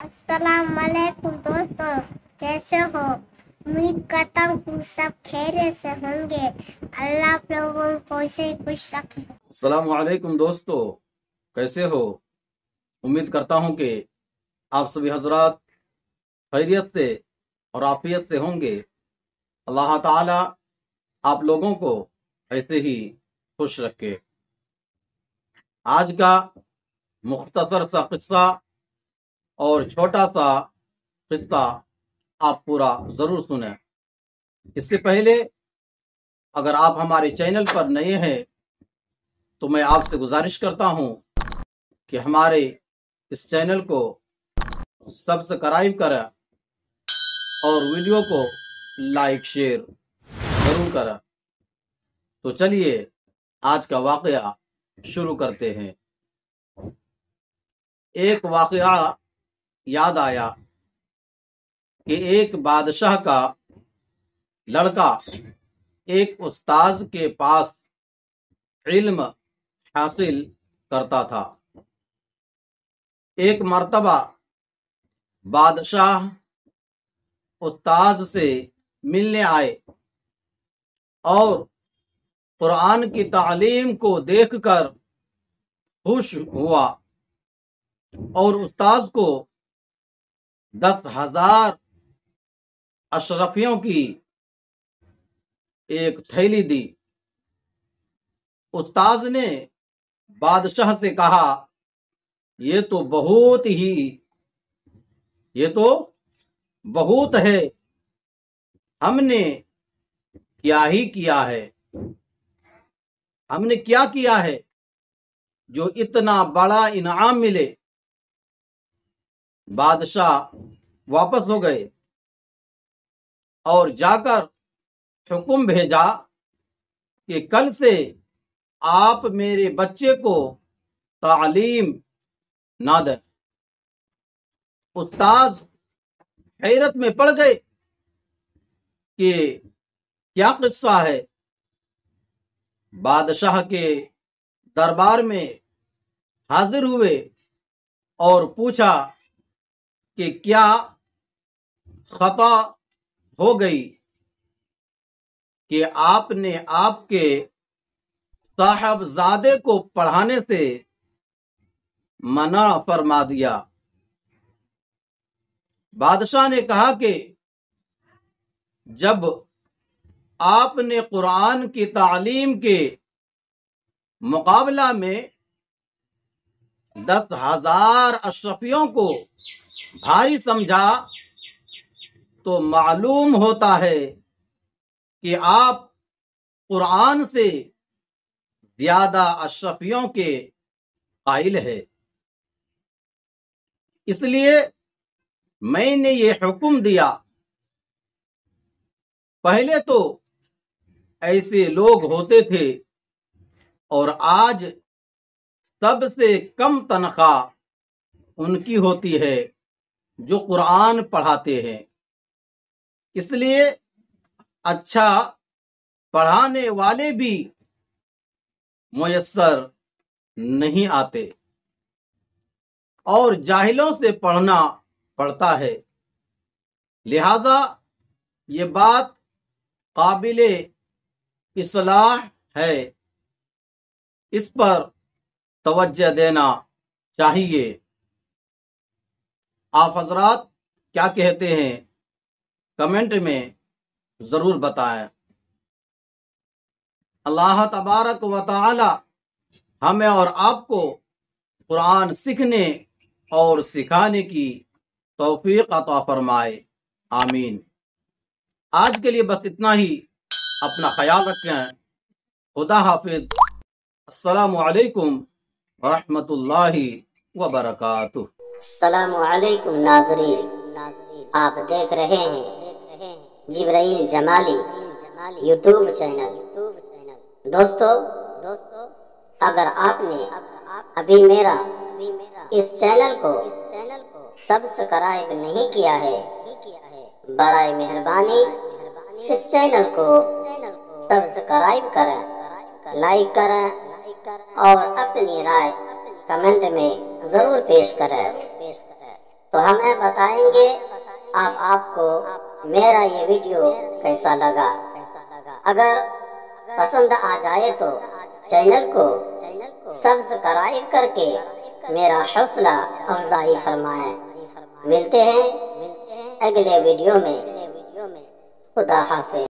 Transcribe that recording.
अस्सलाम वालेकुम दोस्तों, कैसे हो? उम्मीद करता हूँ सब खैरियत से होंगे। अल्लाह आप लोगों को ऐसे ही खुश रखे। अस्सलाम वालेकुम दोस्तों, कैसे हो? उम्मीद करता हूं कि आप सभी हजरात खैरियत से और आफियत से होंगे। अल्लाह ताला आप लोगों को ऐसे ही खुश रखे। आज का मुख्तसर सा किस्सा और छोटा सा किस्सा आप पूरा जरूर सुने। इससे पहले अगर आप हमारे चैनल पर नए हैं तो मैं आपसे गुजारिश करता हूं कि हमारे इस चैनल को सब्सक्राइब करें और वीडियो को लाइक शेयर जरूर करें। तो चलिए आज का वाकया शुरू करते हैं। एक वाकया याद आया कि एक बादशाह का लड़का एक उस्ताद के पास इल्म हासिल करता था। एक मर्तबा बादशाह उस्ताद से मिलने आए और कुरान की तालीम को देखकर खुश हुआ और उस्ताद को 10,000 अशरफियों की एक थैली दी। उस्ताद ने बादशाह से कहा, ये तो बहुत है, हमने क्या किया है जो इतना बड़ा इनाम मिले। बादशाह वापस हो गए और जाकर हुक्म भेजा कि कल से आप मेरे बच्चे को तालीम ना दें। उस्ताद हैरत में पड़ गए कि क्या किस्सा है। बादशाह के दरबार में हाजिर हुए और पूछा कि क्या खता हो गई कि आपने आपके साहबजादे को पढ़ाने से मना फरमा दिया। बादशाह ने कहा कि जब आपने कुरान की तालीम के मुकाबला में 10,000 अशरफियों को भारी समझा तो मालूम होता है कि आप कुरान से ज्यादा अशरफियों के कायल है। इसलिए मैंने ये हुक्म दिया। पहले तो ऐसे लोग होते थे और आज सबसे कम तनख्वाह उनकी होती है जो कुरान पढ़ाते हैं। इसलिए अच्छा पढ़ाने वाले भी मुयस्सर नहीं आते और जाहिलों से पढ़ना पड़ता है। लिहाजा ये बात काबिले इस्लाह है, इस पर तवज्जो देना चाहिए। आप हजरात क्या कहते हैं कमेंट में जरूर बताएं। अल्लाह तबारक व तआला हमें और आपको कुरान सीखने और सिखाने की तौफीक अता फरमाए, आमीन। आज के लिए बस इतना ही। अपना ख्याल रखें। खुदा हाफिज। अस्सलामु अलैकुम व रहमतुल्लाहि व बरकातुहू। अस्सलामु अलैकुम नाज़रीन, आप देख रहे हैं जिब्राइल जमाली यूट्यूब चैनल। दोस्तों, अगर आपने अभी मेरा इस चैनल को सब्सक्राइब नहीं किया है, बराए मेहरबानी इस चैनल को सब्सक्राइब करें, लाइक करें और अपनी राय कमेंट में जरूर पेश करें। تو ہمیں بتائیں گے آپ کو میرا یہ ویڈیو کیسا لگا۔ اگر پسند آ جائے تو چینل کو سبسکرائب کر کے میرا حوصلہ افزائی فرمائیں۔ ملتے ہیں اگلے ویڈیو میں۔ خدا حافظ۔